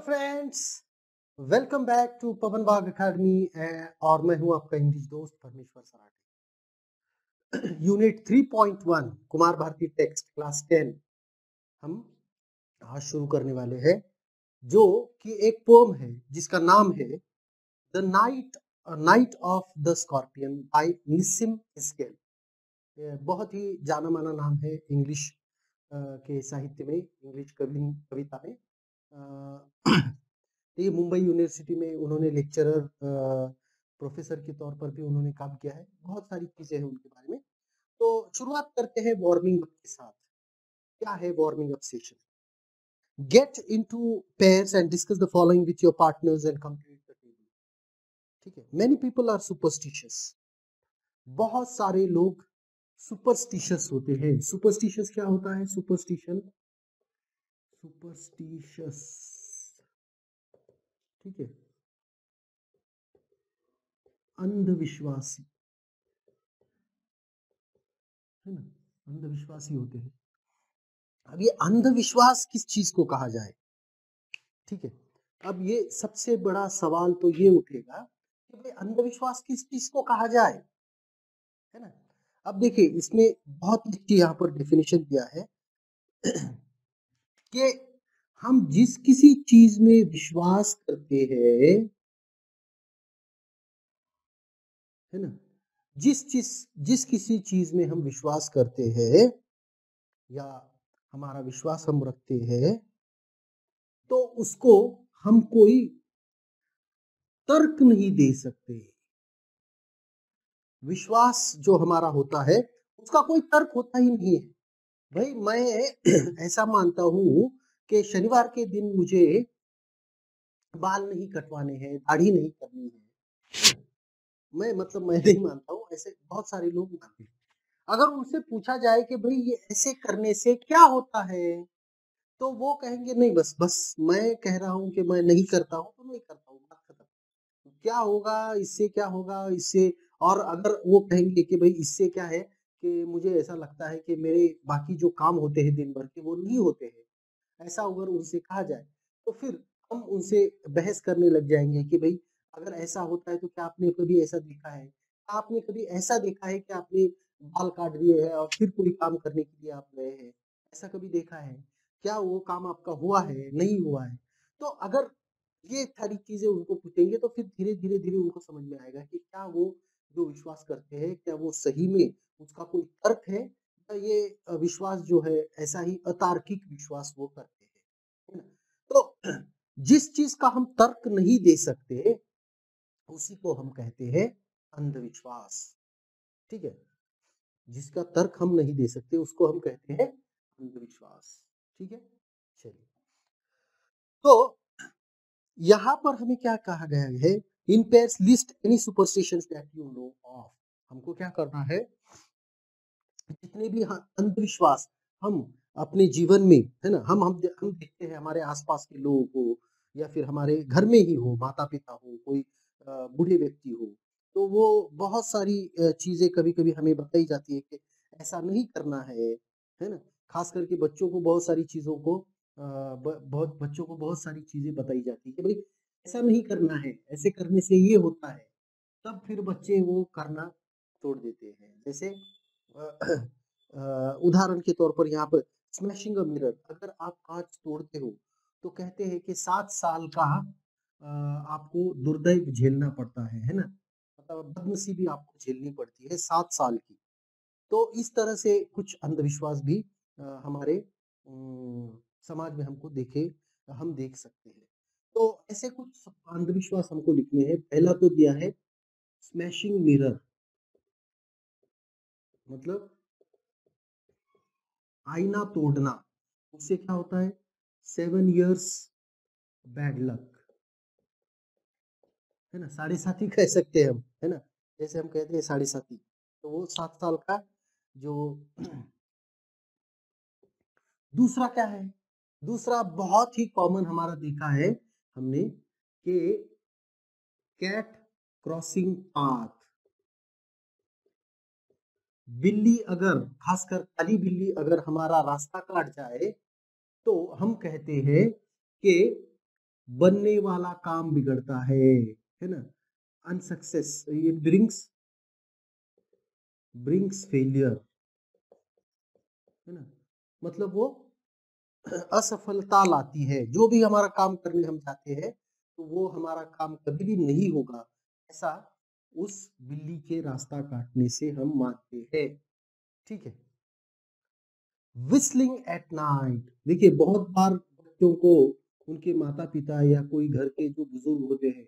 Friends, welcome back to Pawan Bagh academy और मैं हूं आपका इंग्लिश दोस्त Parmeshwar Sarathi. Unit 3.1 Kumar Bharati text class 10 हम आज शुरू करने वाले हैं, जो कि एक पोम है जिसका नाम है the night of the scorpion by Nissim Ezekiel. बहुत ही जाना माना नाम है इंग्लिश के साहित्य में, इंग्लिश कविता में। ये मुंबई यूनिवर्सिटी में उन्होंने लेक्चरर प्रोफेसर के तौर पर भी उन्होंने काम किया है। बहुत सारी चीजें हैं उनके बारे में। तो शुरुआत करते हैं वार्मिंग अप के साथ। क्या है warming up session? Get into pairs and discuss the following with your partners and complete the table. ठीक है। Many people are superstitious. बहुत सारे लोग सुपरस्टिशियस होते हैं। सुपरस्टिशियस क्या होता है? सुपरस्टिशियस, ठीक है, अंधविश्वासी है ना, अंधविश्वासी होते हैं। अब ये अंधविश्वास किस चीज को कहा जाए? ठीक है, अब ये सबसे बड़ा सवाल तो ये उठेगा कि भाई अंधविश्वास किस चीज को कहा जाए, है ना। अब देखिए, इसमें बहुत अच्छी यहाँ पर डेफिनेशन दिया है कि हम जिस किसी चीज में विश्वास करते हैं, है ना, जिस किसी चीज में हम विश्वास करते हैं या हमारा विश्वास हम रखते हैं, तो उसको हम कोई तर्क नहीं दे सकते। विश्वास जो हमारा होता है उसका कोई तर्क होता ही नहीं है। भाई मैं ऐसा मानता हूं कि शनिवार के दिन मुझे बाल नहीं कटवाने हैं, दाढ़ी नहीं करनी है। मैं नहीं मानता हूँ, ऐसे बहुत सारे लोग मानते हैं। अगर उनसे पूछा जाए कि भाई ये ऐसे करने से क्या होता है, तो वो कहेंगे नहीं, बस बस मैं कह रहा हूँ कि मैं नहीं करता हूँ तो नहीं करता हूँ, बात खत्म। क्या होगा इससे, क्या होगा इससे? और अगर वो कहेंगे कि भाई इससे क्या है कि मुझे ऐसा लगता है कि मेरे बाकी जो काम होते हैं दिन भर के वो नहीं होते हैं, ऐसा अगर उनसे कहा जाए, तो फिर हम उनसे बहस करने लग जाएंगे कि भाई अगर ऐसा होता है तो क्या आपने कभी ऐसा देखा है? आपने कभी ऐसा देखा है कि आपने बाल काट दिए हैं और फिर कोई काम करने के लिए आप गए हैं? ऐसा कभी देखा है? क्या वो काम आपका हुआ है, नहीं हुआ है? तो अगर ये सारी चीजें उनको पूछेंगे तो फिर धीरे धीरे उनको समझ में आएगा कि क्या वो जो विश्वास करते हैं, क्या वो सही में उसका कोई तर्क है, या ये विश्वास जो है ऐसा ही अतार्किक विश्वास वो करते हैं, है ना। तो जिस चीज का हम तर्क नहीं दे सकते उसी को हम कहते हैं अंधविश्वास। ठीक है, जिसका तर्क हम नहीं दे सकते उसको हम कहते हैं अंधविश्वास। ठीक है, चलिए। तो यहाँ पर हमें क्या कहा गया है? इन pairs list any superstitions that you know of. हमको क्या करना है? जितने भी अंधविश्वास हम अपने जीवन में, है ना, हम देखते हैं हमारे आसपास के लोगों को, या फिर हमारे घर में ही हो, माता पिता हो, कोई बूढ़े व्यक्ति हो, तो वो बहुत सारी चीजें कभी कभी हमें बताई जाती है कि ऐसा नहीं करना है ना। खास करके बच्चों को बहुत सारी चीजों को बहुत बच्चों को बहुत सारी चीजें बताई जाती है कि भाई ऐसा नहीं करना है, ऐसे करने से ये होता है। तब फिर बच्चे वो करना छोड़ देते हैं। जैसे उदाहरण के तौर पर यहाँ पर स्मैशिंग अ मिरर, अगर आप कांच तोड़ते हो तो कहते हैं कि 7 साल का आपको दुर्दैव झेलना पड़ता है ना, मतलब बदनसीबी आपको झेलनी पड़ती है 7 साल की। तो इस तरह से कुछ अंधविश्वास भी हमारे समाज में हम देख सकते हैं। तो ऐसे कुछ अंधविश्वास हमको लिखने हैं। पहला तो दिया है स्मैशिंग मिरर, मतलब आईना तोड़ना। उससे क्या होता है? 7 इयर्स बैड लक, है ना, साढ़े साथी कह सकते हैं हम, है ना। जैसे हम कहते हैं साढ़े साथी, तो वो 7 साल का जो दूसरा क्या है? दूसरा बहुत ही कॉमन हमारा देखा है हमने कि कैट क्रॉसिंग पाथ। बिल्ली अगर, खासकर काली बिल्ली अगर हमारा रास्ता काट जाए तो हम कहते हैं कि बनने वाला काम बिगड़ता है ना। अनसक्सेस, ये ब्रिंग्स फेलियर, है ना। मतलब वो असफलता लाती है। जो भी हमारा काम करने हम चाहते हैं तो वो हमारा काम कभी भी नहीं होगा, ऐसा उस बिल्ली के रास्ता काटने से हम मानते हैं। ठीक है। विस्लिंग एट नाइट, देखिए बहुत बार बच्चों को उनके माता पिता या कोई घर के जो बुजुर्ग होते हैं,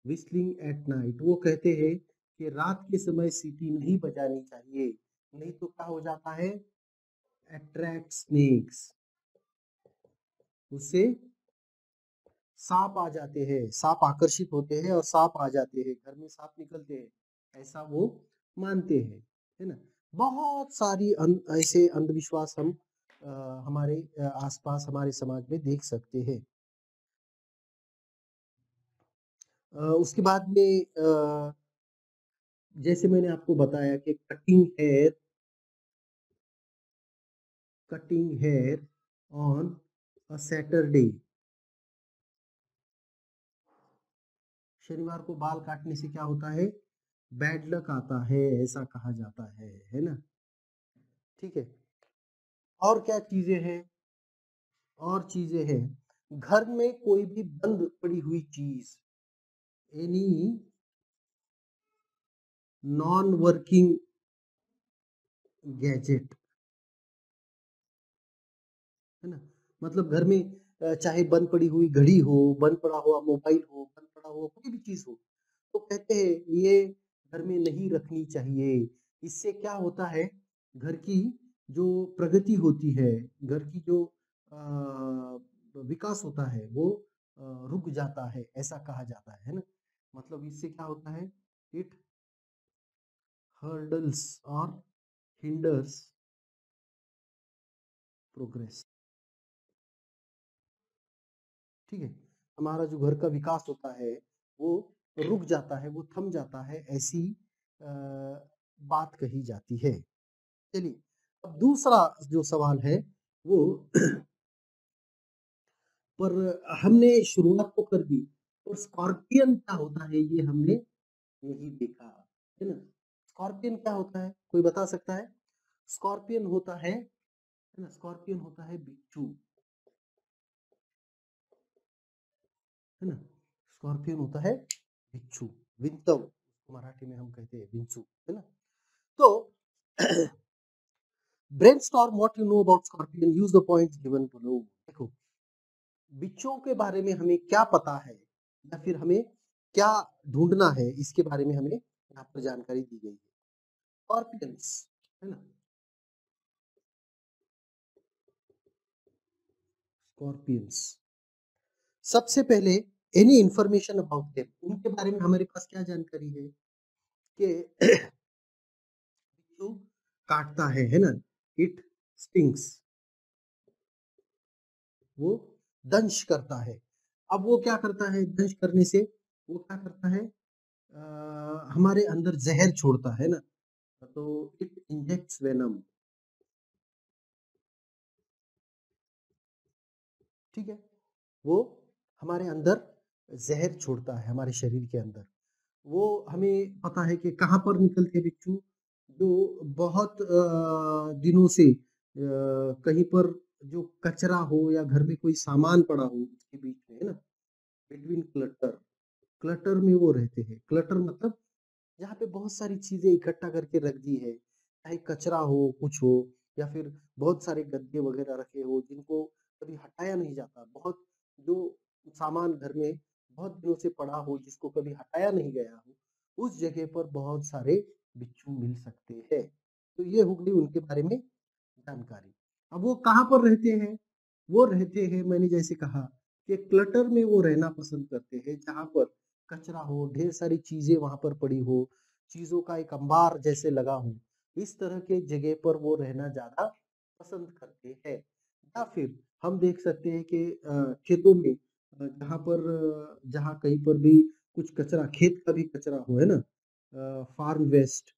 विस्लिंग एट नाइट, वो कहते हैं कि रात के समय सीटी नहीं बजानी चाहिए, नहीं तो क्या हो जाता है, अट्रैक्ट स्नेक्स, उससे सांप आ जाते हैं, सांप आकर्षित होते हैं और सांप आ जाते हैं, घर में सांप निकलते हैं, ऐसा वो मानते हैं, है ना। बहुत सारी ऐसे अंधविश्वास हम हमारे आसपास हमारे समाज में देख सकते हैं। उसके बाद में जैसे मैंने आपको बताया कि cutting hair on a Saturday, शनिवार को बाल काटने से क्या होता है, बैड लक आता है, ऐसा कहा जाता है ना। ठीक है। और क्या चीजें हैं, और चीजें हैं, घर में कोई भी बंद पड़ी हुई चीज, एनी नॉन वर्किंग गैजेट, है ना। मतलब घर में चाहे बंद पड़ी हुई घड़ी हो, बंद पड़ा हुआ मोबाइल हो, बंद पड़ा हुआ कोई भी चीज हो, तो कहते हैं ये घर में नहीं रखनी चाहिए। इससे क्या होता है, घर की जो प्रगति होती है, घर की जो विकास होता है वो रुक जाता है, ऐसा कहा जाता है ना। मतलब इससे क्या होता है, इट हर्डल्स और हिंडर्स प्रोग्रेस। ठीक है। हमारा जो घर का विकास होता है वो रुक जाता है, वो थम जाता है, ऐसी बात कही जाती है। चलिए, अब दूसरा जो सवाल है वो पर हमने शुरुआत तो कर दी, और स्कॉर्पियन क्या होता है ये हमने नहीं देखा, है ना। स्कॉर्पियन क्या होता है, कोई बता सकता है। स्कॉर्पियन होता है ना, स्कॉर्पियन होता है बिच्छू, है ना। स्कॉर्पियन होता है बिच्छू, विंतव उसको मराठी में हम कहते हैं विंचू, है ना। तो brainstorm what you know about scorpion, use the points given below. देखो, बिच्छुओं के बारे में हमें क्या पता है या फिर हमें क्या ढूंढना है, इसके बारे में हमें यहाँ पर जानकारी दी गई है। स्कॉर्पियंस, है ना, स्कॉर्पियंस, सबसे पहले एनी इंफॉर्मेशन अबाउट देम, उनके बारे में हमारे पास क्या जानकारी है कि बिच्छू काटता है ना, इट स्टिंग्स, वो दंश करता है। अब वो क्या करता है, दंश करने से वो क्या करता है, हमारे अंदर जहर छोड़ता है ना, तो इट इंजेक्ट्स वेनम। ठीक है। वो हमारे अंदर जहर छोड़ता है, हमारे शरीर के अंदर। वो हमें पता है कि कहाँ पर निकलते हैं बिच्छू, जो बहुत दिनों से कहीं पर जो कचरा हो या घर में कोई सामान पड़ा हो उसके बीच में, है ना, बिटवीन क्लटर, क्लटर में वो रहते हैं। क्लटर मतलब जहाँ पे बहुत सारी चीजें इकट्ठा करके रख दी है, चाहे कचरा हो, कुछ हो, या फिर बहुत सारे गद्दे वगैरह रखे हो जिनको कभी हटाया नहीं जाता, बहुत जो सामान घर में बहुत दिनों से पड़ा हो जिसको कभी हटाया नहीं गया हो, उस जगह पर बहुत सारे बिच्छू मिल सकते हैं। तो ये हो गई उनके बारे में जानकारी। अब वो कहाँ पर रहते हैं, वो रहते हैं, मैंने जैसे कहा कि क्लटर में वो रहना पसंद करते हैं, जहाँ पर कचरा हो, ढेर सारी चीजें वहां पर पड़ी हो, चीजों का एक अंबार जैसे लगा हो, इस तरह के जगह पर वो रहना ज्यादा पसंद करते हैं। या फिर हम देख सकते हैं कि खेतों में जहाँ पर जहाँ कहीं पर भी कुछ कचरा, खेत का भी कचरा हो, है ना, फार्म वेस्ट,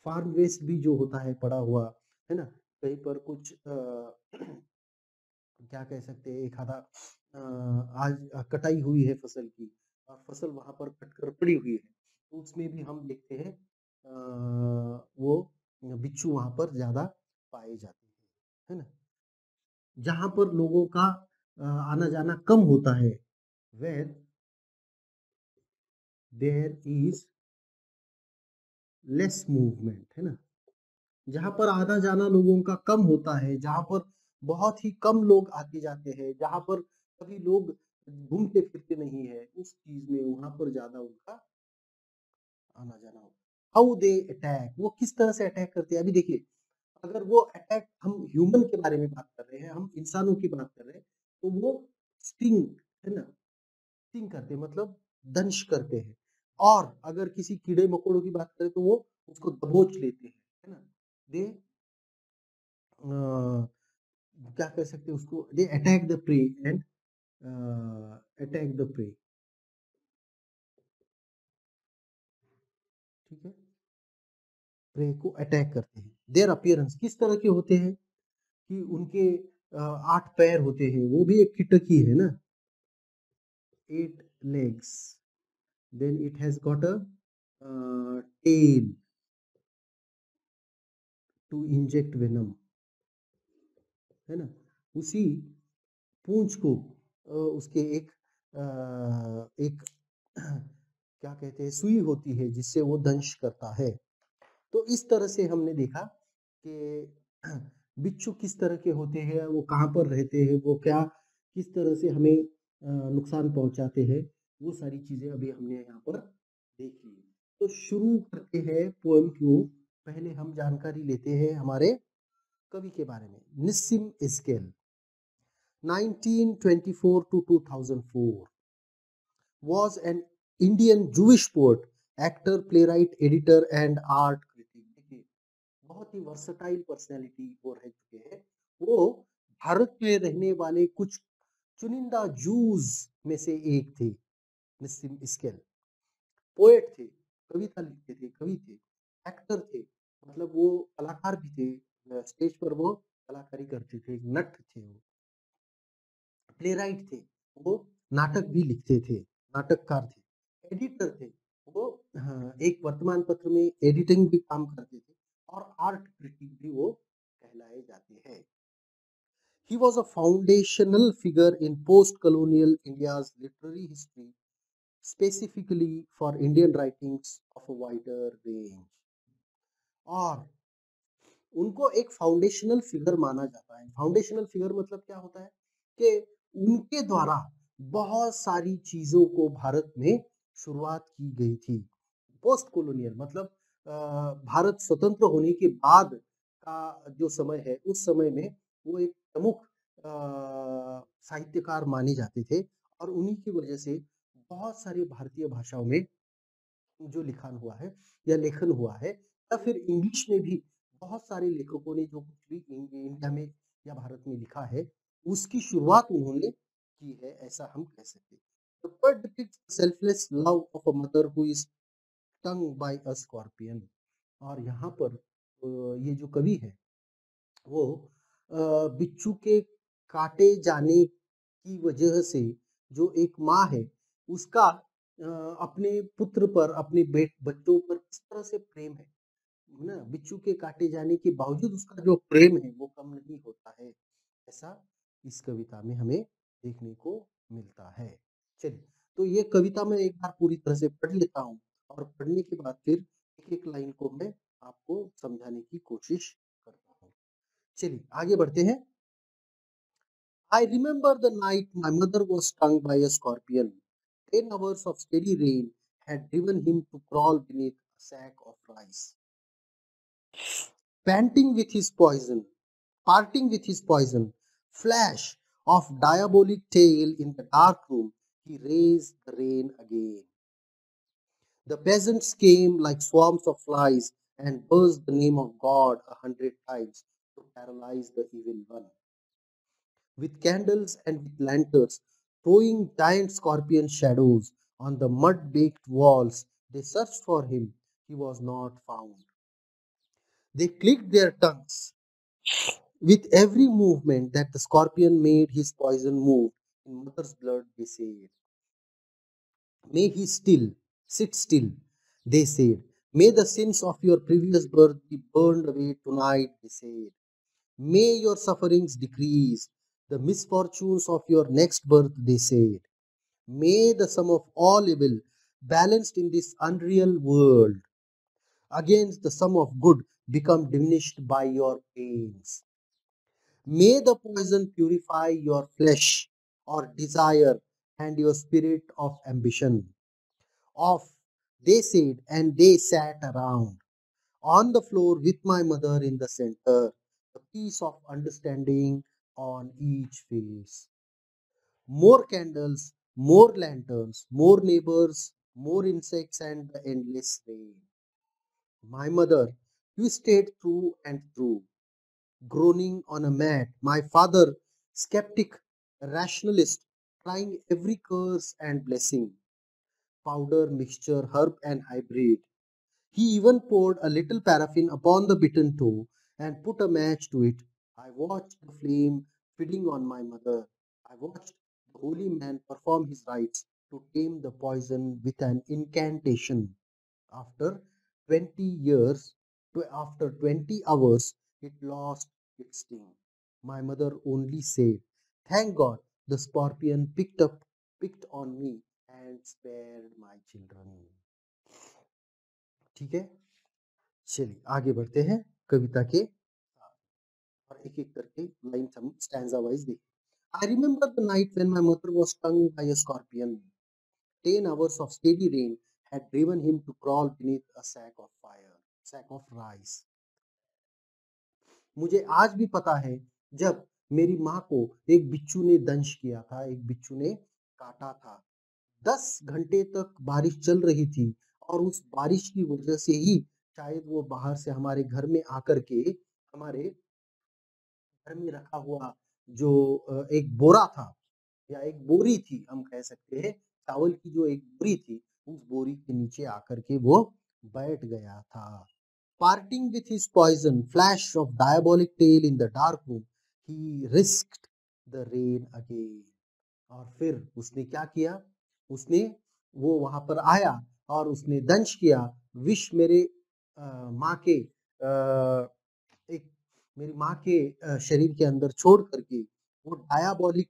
फार्म वेस्ट भी जो होता है पड़ा हुआ, है ना, कहीं पर कुछ क्या कह सकते हैं, एक आधा आज कटाई हुई है फसल की और फसल वहां पर कट कर पड़ी हुई है, तो उसमें भी हम देखते हैं वो बिच्छू वहां पर ज्यादा पाए जाते हैं, है ना। जहां पर लोगों का आना जाना कम होता है, where there is less movement, है ना। जहाँ पर आना जाना लोगों का कम होता है, जहाँ पर बहुत ही कम लोग आते जाते हैं, जहाँ पर कभी लोग घूमते फिरते नहीं है, उस चीज में वहां पर ज्यादा उनका आना जाना होता है। हाउ दे अटैक, वो किस तरह से अटैक करते हैं। अभी देखिए, अगर वो अटैक, हम ह्यूमन के बारे में बात कर रहे हैं, हम इंसानों की बात कर रहे हैं, तो वो स्टिंग, है ना, स्टिंग करते हैं, मतलब दंश करते हैं। और अगर किसी कीड़े मकोड़ों की बात करें तो वो उसको दबोच लेते हैं, है ना। दे क्या कह सकते हैं उसको, they attack the prey and attack the prey, ठीक है, प्रे को अटैक करते हैं। देयर अपीयरेंस किस तरह के होते हैं कि उनके 8 पैर होते हैं, वो भी एक कीटक ही है ना, 8 legs, then it has got a tail to inject venom, है ना। उसी पूंछ को उसके एक क्या कहते हैं, सुई होती है जिससे वो दंश करता है। तो इस तरह से हमने देखा कि बिच्छू किस तरह के होते हैं, वो कहाँ पर रहते हैं, वो क्या किस तरह से हमें नुकसान पहुंचाते हैं, वो सारी चीजें अभी हमने यहाँ पर देख ली। तो शुरू करते हैं पोएम को। पहले हम जानकारी लेते हैं हमारे कवि के बारे में। निस्सिम scale 1924 to 2004 was an Indian Jewish poet, actor, playwright, editor and art critic। देखिए, बहुत ही वर्सटाइल पर्सनैलिटी वो रह चुके हैं। वो भारत में रहने वाले कुछ चुनिंदा जूस में से एक थे। निस्सिम इस्केल पोएट थे, कविता लिखते थे, कवि थे, एक्टर थे, मतलब वो कलाकार भी थे, स्टेज पर वो कलाकारी करते थे, नट थे वो, प्लेराइट थे, वो नाटक भी लिखते थे, नाटककार थे, एडिटर थे, वो हाँ, एक वर्तमान पत्र में एडिटिंग भी काम करते थे, और आर्ट क्रिटिक भी वो कहलाए जाते हैं। He was a foundational figure in post-colonial India's literary history, specifically for Indian writings of a wider range। और उनको एक फाउंडेशनल फिगर माना जाता है। फाउंडेशनल फिगर मतलब क्या होता है कि उनके द्वारा बहुत सारी चीजों को भारत में शुरुआत की गई थी। पोस्ट कॉलोनियल मतलब भारत स्वतंत्र होने के बाद का जो समय है, उस समय में वो एक प्रमुख साहित्यकार माने जाते थे, और उन्हीं की वजह से बहुत सारी भारतीय भाषाओं में जो लिखान हुआ है या लेखन हुआ है, या फिर इंग्लिश में भी बहुत सारे लेखकों ने जो कुछ भी इंडिया में या भारत में लिखा है, उसकी शुरुआत उन्होंने की है, ऐसा हम कह सकते हैं। The poet depicts the selfless love of a mother who is stung by a scorpion। और यहाँ पर ये जो कवि है वो बिच्छू के काटे जाने की वजह से जो एक माँ है उसका अपने पुत्र पर, अपने बच्चों पर किस तरह से प्रेम है ना, बिच्छू के काटे जाने के बावजूद उसका जो प्रेम है वो कम नहीं होता है, ऐसा इस कविता में हमें देखने को मिलता है। चलिए, तो ये कविता मैं एक बार पूरी तरह से पढ़ लेता हूँ, और पढ़ने के बाद फिर एक एक लाइन को मैं आपको समझाने की कोशिश करता हूँ। चलिए आगे बढ़ते हैं। I remember the night my mother was stung by a scorpion. 10 hours of steady rain had driven him to crawl beneath a sack of rice. Panting with his poison, parting with his poison, flash of diabolic tail in the dark room, he raised the rain again. The peasants came like swarms of flies and buzzed the name of God 100 times to paralyze the evil one. With candles and with lanterns, throwing giant scorpion shadows on the mud-baked walls, they searched for him. He was not found. They clicked their tongues With every movement that the scorpion made, his poison moved in mother's blood, they said. May he sit still, they said. May the sins of your previous birth be burned away tonight, they said. May your sufferings decrease, the misfortunes of your next birth, they said. May the sum of all evil, balanced in this unreal world, against the sum of good, become diminished by your pains. May the poison purify your flesh or desire and your spirit of ambition. Of, they said, and they sat around on the floor with my mother in the center, the peace of understanding on each face. More candles, more lanterns, more neighbors, more insects, and the endless rain. My mother twisted through and through, groaning on a mat. My father, skeptic, rationalist, trying every curse and blessing, powder, mixture, herb, and hybrid. He even poured a little paraffin upon the bitten toe and put a match to it. I watched the flame feeding on my mother. I watched the holy man perform his rites to tame the poison with an incantation. After 20 years, after 20 hours, it lost its sting. My mother only said, "Thank God the scorpion picked on me and spared my children." ठीक है, चलिए आगे बढ़ते हैं कविता के और एक एक करके लाइन हम स्टैंजा वाइज देखें। I remember the night when my mother was stung by a scorpion. 10 hours of steady rain had driven him to crawl beneath a sack of rice. मुझे आज भी पता है जब मेरी माँ को एक बिच्छू ने दंश किया था, एक बिच्छू ने काटा था। 10 घंटे तक बारिश चल रही थी और उस बारिश की वजह से ही शायद वो बाहर से हमारे घर में आकर के हमारे घर में रखा हुआ जो एक बोरा था या एक बोरी थी, हम कह सकते हैं चावल की जो एक बोरी थी, उस बोरी के नीचे आकर के वो बैठ गया था। Parting with his poison flash of diabolic tail in the dark room, he risked the rain again. और फिर उसने क्या किया, उसने वो वहां पर आया और उसने दंश किया। विष मेरे माँ के एक मेरी माँ के शरीर के अंदर छोड़ करके वो डायबोलिक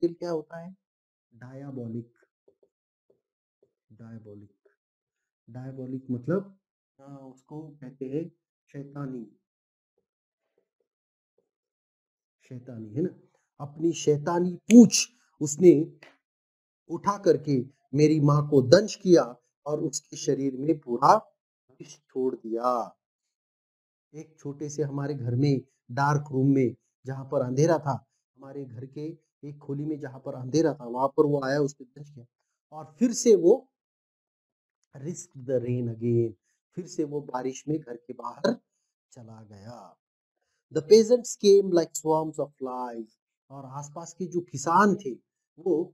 टेल क्या होता है? डायबोलिक डायबोलिक डायबोलिक मतलब उसको कहते हैं शैतानी, शैतानी है ना। अपनी शैतानी पूंछ उसने उठा करके मेरी माँ को दंश किया और उसके शरीर में पूरा विष छोड़ दिया। एक छोटे से हमारे घर में डार्क रूम में जहाँ पर अंधेरा था, हमारे घर के एक खोली में जहाँ पर अंधेरा था, वहां पर वो आया, उसने दंश किया और फिर से वो रिस्क द रेन अगेन, फिर से वो बारिश में घर के बाहर चला गया। The peasants came like swarms of flies, और आसपास के जो किसान थे वो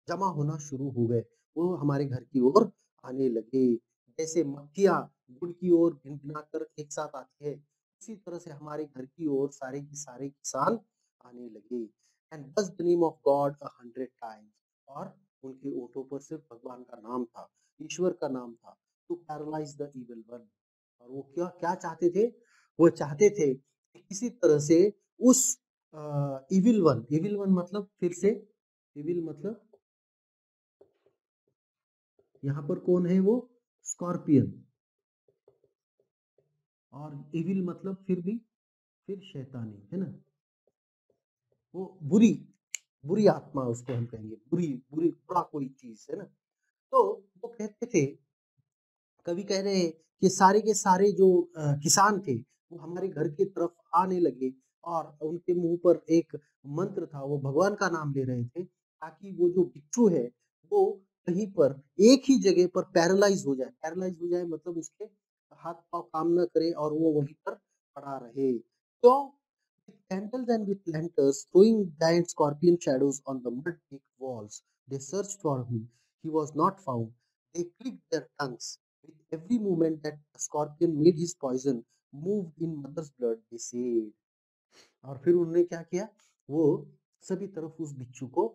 जमा होना शुरू हो गए, वो हमारे घर की ओर आने लगे। जैसे मक्खियां गुड़ की ओर भिनभिना कर एक साथ आती है, उसी तरह से हमारे घर की ओर सारे के सारे किसान आने लगे। एंड बस the name of God 100 times, और उनके ओठों पर सिर्फ भगवान का नाम था, ईश्वर का नाम था, to paralyse the evil one. और वो क्या क्या चाहते थे? वो चाहते थे कि किसी तरह से उस इविल वन मतलब फिर से इविल मतलब यहाँ पर कौन है? वो स्कॉर्पियन। और इविल मतलब फिर शैतानी है ना, वो बुरी बुरी आत्मा उसको हम कहेंगे, बुरी बुरी बुरा कोई चीज है ना। तो वो कहते थे, कवि कह रहे हैं कि सारे के सारे जो किसान थे वो हमारे घर की तरफ आने लगे और उनके मुंह पर एक मंत्र था, वो भगवान का नाम ले रहे थे ताकि वो जो बिच्छू है वो कहीं पर एक ही जगह पर पैरालाइज हो जाए मतलब उसके हाथ पांव काम न करे और वो वहीं पर पड़ा रहे। तो with candles and with lanterns throwing giant scorpion shadows on the mud brick walls, they searched for him. He was not found. They clicked their tongues. With every movement that the scorpion made his poison moved in mother's blood, they said. और फिर उन्होंने क्या किया, वो सभी तरफ उस बिच्छू को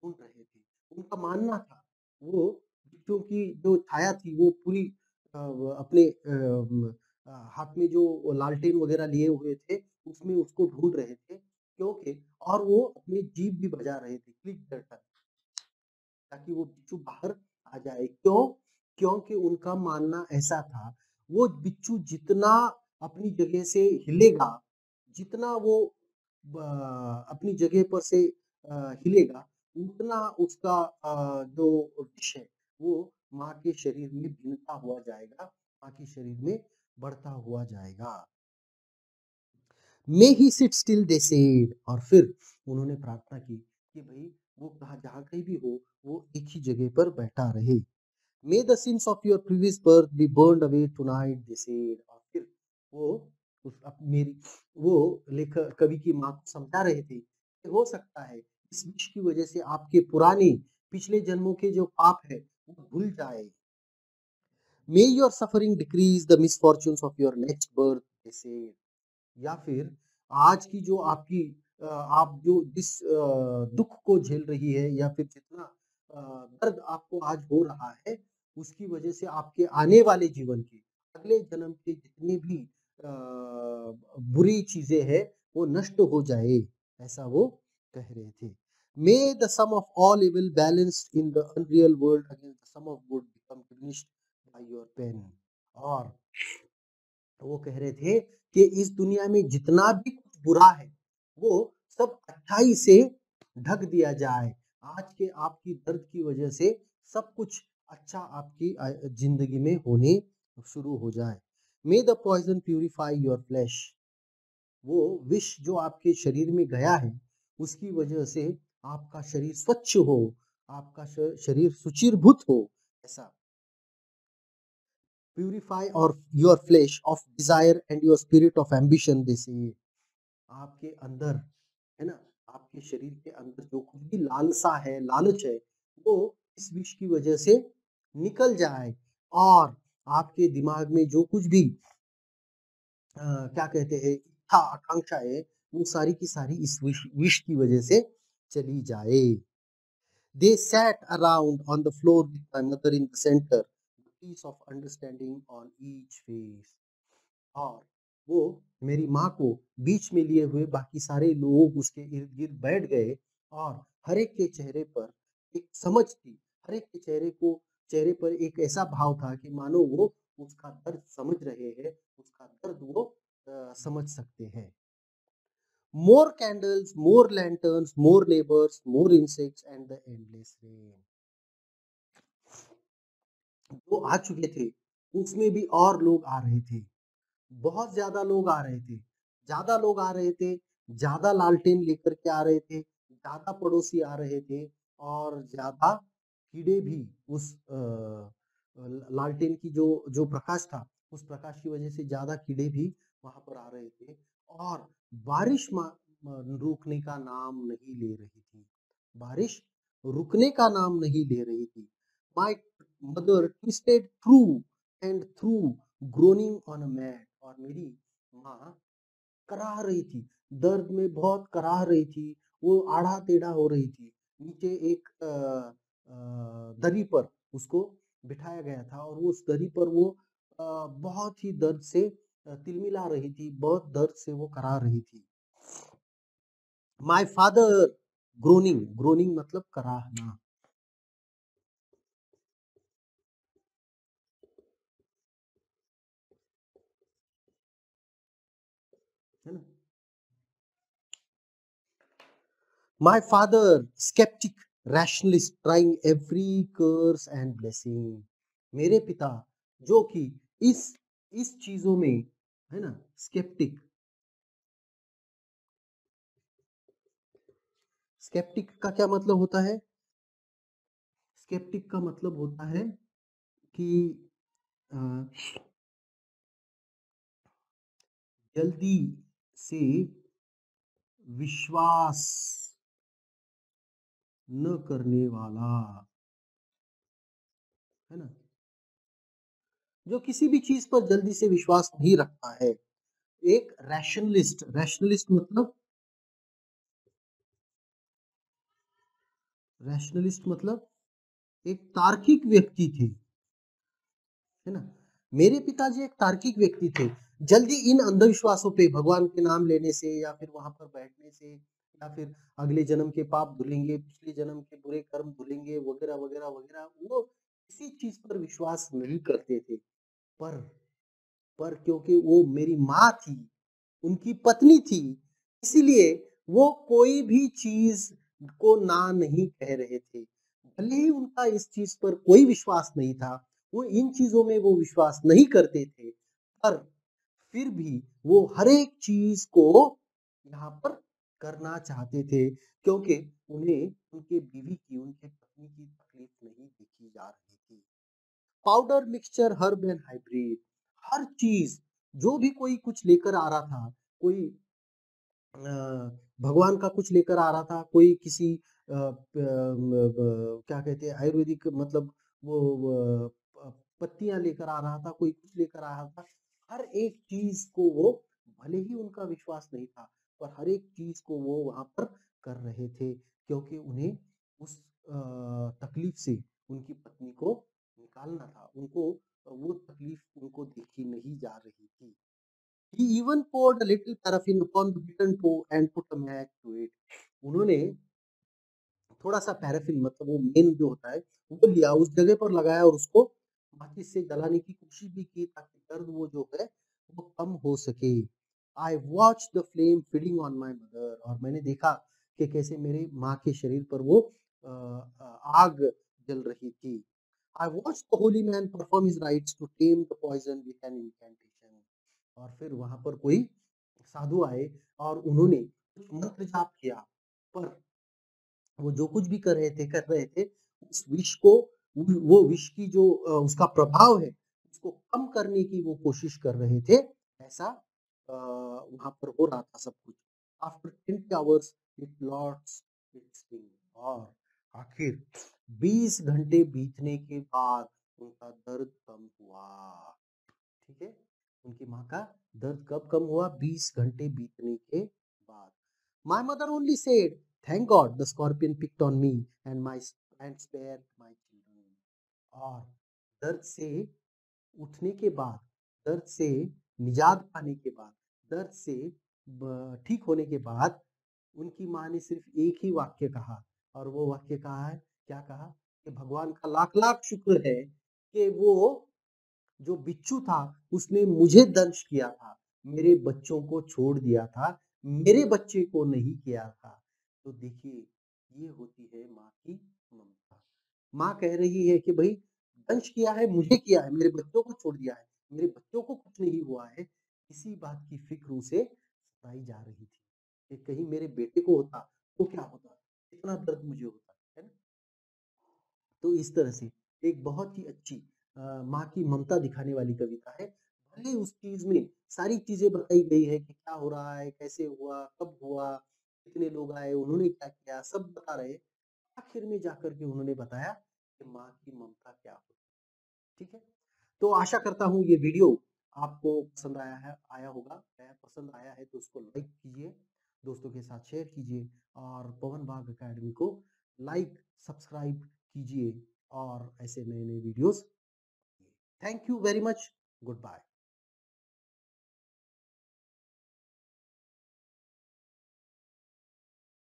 ढूंढ रहे थे। उनका मानना था वो बिच्छू की जो छाया थी वो पूरी अपने हाथ में जो लालटेन वगैरह लिए हुए थे उसमें उसको ढूंढ रहे थे, क्योंकि और वो अपनी जीभ भी बजा रहे थे क्लिक करकर, ताकि वो बिच्छू बाहर आ जाए। क्यों? क्योंकि उनका मानना ऐसा था, वो बिच्छू जितना अपनी जगह से हिलेगा, जितना वो अपनी जगह पर से हिलेगा, उतना उसका जो विष है, वो माँ के शरीर में भिनता हुआ जाएगा, माँ के शरीर में बढ़ता हुआ जाएगा। मे ही सिट स्टिल दे सेड, और फिर उन्होंने प्रार्थना की कि भाई वो कहा जहाँ कहीं भी हो वो एक ही जगह पर बैठा रहे। May the sins of your previous birth be burned away tonight they said, और फिर वो मेरी वो लेखक कवि की माँ को समझा रहे थे कि हो सकता है इस विष की वजह से आपके पुराने पिछले जन्मों के जो पाप है वो भूल जाए। मे your suffering decrease the misfortunes of your next birth they said, या फिर आज की जो आपकी आप जो जिस दुख को झेल रही है, या फिर जितना दर्द आपको आज हो रहा है, उसकी वजह से आपके आने वाले जीवन के अगले जन्म के जितनी भी बुरी चीजें हैं वो नष्ट हो जाए, ऐसा वो कह रहे थे। May the sum of all evil balanced in the unreal world against the sum of good become diminished by your pain, और वो कह रहे थे कि इस दुनिया में जितना भी कुछ बुरा है वो सब अच्छाई से ढक दिया जाए, आज के आपकी दर्द की वजह से सब कुछ अच्छा आपकी जिंदगी में होने शुरू हो जाए। May the poison purify your flesh, वो विष जो आपके शरीर में गया है उसकी वजह से आपका शरीर स्वच्छ हो, आपका शरीर सुचिरभूत हो, ऐसा प्यूरिफाई और your flesh of desire and your spirit of ambition, they say आपके अंदर, है ना, आपके शरीर के अंदर जो कुछ भी लालसा है, लालच है, वो इस विष की वजह से निकल जाए, और आपके दिमाग में जो कुछ भी क्या कहते हैं इच्छा आकांक्षा है वो सारी की सारी इस विष की वजह से चली जाए। They sat around on the floor with my mother in the center, piece of understanding on each face. और वो मेरी माँ को बीच में लिए हुए बाकी सारे लोग उसके इर्द गिर्द बैठ गए, और हर एक के चेहरे पर एक समझ थी, हर एक के चेहरे पर एक ऐसा भाव था कि मानो वो उसका दर्द समझ रहे हैं, उसका दर्द वो समझ सकते हैं। More candles, more lanterns, more neighbors, more insects and the endless rain. जो आ चुके थे उसमें भी और लोग आ रहे थे, बहुत ज्यादा लोग आ रहे थे, ज्यादा लोग आ रहे थे, ज्यादा लालटेन लेकर के आ रहे थे, ज्यादा पड़ोसी आ रहे थे, और ज्यादा कीड़े भी उस लालटेन की जो जो प्रकाश था उस प्रकाश की वजह से ज्यादा कीड़े भी वहां पर आ रहे थे, और बारिश रुकने का नाम नहीं ले रही थी, बारिश रुकने का नाम नहीं ले रही थी। My mother twisted through and through groaning on a mat, और मेरी माँ कराह रही थी, दर्द में बहुत कराह रही थी, वो आड़ा टेढ़ा हो रही थी, नीचे एक दरी पर उसको बिठाया गया था, और वो उस दरी पर वो बहुत ही दर्द से तिलमिला रही थी, बहुत दर्द से वो कराह रही थी। माय फादर ग्रोनिंग, ग्रोनिंग मतलब कराहना, है ना। My father, skeptic, rationalist, trying every curse and blessing. मेरे पिता जो कि इस इस चीजों में, है ना, स्केप्टिक, स्केप्टिक का क्या मतलब होता है? स्केप्टिक का मतलब होता है कि अ, जल्दी से विश्वास न करने वाला, है ना, जो किसी भी चीज पर जल्दी से विश्वास नहीं रखता है। एक रैशनलिस्ट, रैशनलिस्ट मतलब रैशनलिस्ट मतलब एक तार्किक व्यक्ति थे, है ना। मेरे पिताजी एक तार्किक व्यक्ति थे। जल्दी इन अंधविश्वासों पे भगवान के नाम लेने से या फिर वहां पर बैठने से या फिर अगले जन्म के पाप धुलेंगे, पिछले जन्म के बुरे कर्म धुलेंगे वगैरह वगैरह वगैरह, वो किसी चीज पर विश्वास नहीं करते थे। पर पर क्योंकि वो मेरी माँ थी, उनकी पत्नी थी, इसीलिए वो कोई भी चीज को ना नहीं कह रहे थे। भले ही उनका इस चीज पर कोई विश्वास नहीं था, वो इन चीजों में वो विश्वास नहीं करते थे, पर फिर भी वो हर एक चीज को यहाँ पर करना चाहते थे, क्योंकि उन्हें उनके बीवी की, उनके पत्नी की तकलीफ नहीं देखी जा रही थी। Powder mixture herb and hybrid, हर चीज, जो भी कोई कुछ लेकर आ रहा था, कोई भगवान का कुछ लेकर आ रहा था, कोई किसी क्या कहते हैं आयुर्वेदिक, मतलब वो पत्तियां लेकर आ रहा था, कोई कुछ लेकर आ रहा था, हर एक चीज को वो, भले ही उनका विश्वास नहीं था, पर हर एक चीज को वो वहां पर कर रहे थे, क्योंकि उन्हें उस तकलीफ से उनकी पत्नी को निकालना था, उनको वो तकलीफ उनको देखी नहीं जा रही थी। He even poured a little paraffin upon the bitten toe and put a match to it. उन्होंने थोड़ा-सा पैराफिन, मतलब वो मेन जो होता है, वो लिया, उस जगह पर लगाया और उसको माचिस से जलाने की कोशिश भी की, ताकि दर्द वो जो है, वो कम हो सके। I watched the flame feeding on my mother, और मैंने देखा कि कैसे मेरी माँ के शरीर पर वो आग जल रही थी। I watched the holy man perform his rites to tame the poison with an incantation. और फिर वहाँ पर कोई साधु आए और उन्होंने कुछ मंत्र जाप किया, पर वो जो कुछ भी कर रहे थे, उस विष को, वो विष की जो उसका प्रभाव है, उसको कम करने की वो कोशिश कर रहे थे। ऐसा वहाँ पर हो रहा था सब कुछ। After 20 hours it lost its sting, और आखिर 20 घंटे बीतने के बाद उनका दर्द कम हुआ। ठीक है? उनकी माँ का दर्द कब कम हुआ? 20 घंटे बीतने के बाद। My mother only said, "Thank God the scorpion picked on me and my and spared my children." और दर्द से उठने के बाद, दर्द से निजात पाने के बाद, दर्द से ठीक होने के बाद, उनकी माँ ने सिर्फ एक ही वाक्य कहा, और वो वाक्य कहा है, क्या कहा? कि भगवान का लाख लाख शुक्र है कि वो जो बिच्छू था उसने मुझे दंश किया था, मेरे बच्चों को छोड़ दिया था, मेरे बच्चे को नहीं किया था। तो देखिए, ये होती है माँ की ममता। माँ कह रही है कि भाई, दंश किया है, मुझे किया है, मेरे बच्चों को छोड़ दिया है, मेरे बच्चों को कुछ नहीं हुआ है, इसी बात की फिक्र उसे सताई जा रही थी कि कहीं मेरे बेटे को होता तो क्या होता, इतना दर्द मुझे होता, है ना। तो इस तरह से एक बहुत ही अच्छी माँ की ममता दिखाने वाली कविता है। भले उस चीज़ में सारी चीज़ें बताई गई है कि क्या हो रहा है, कैसे हुआ, कब हुआ, कितने लोग आए, उन्होंने क्या किया, सब बता रहे। आखिर में जाकर के उन्होंने बताया कि माँ की ममता क्या होती है। ठीक है? तो आशा करता हूँ ये वीडियो आपको पसंद आया होगा। अगर पसंद आया है तो उसको लाइक कीजिए, दोस्तों के साथ शेयर कीजिए, और पवन बाग अकेडमी को लाइक, सब्सक्राइब कीजिए, और ऐसे नए-नए videos. Thank you very much. Good bye.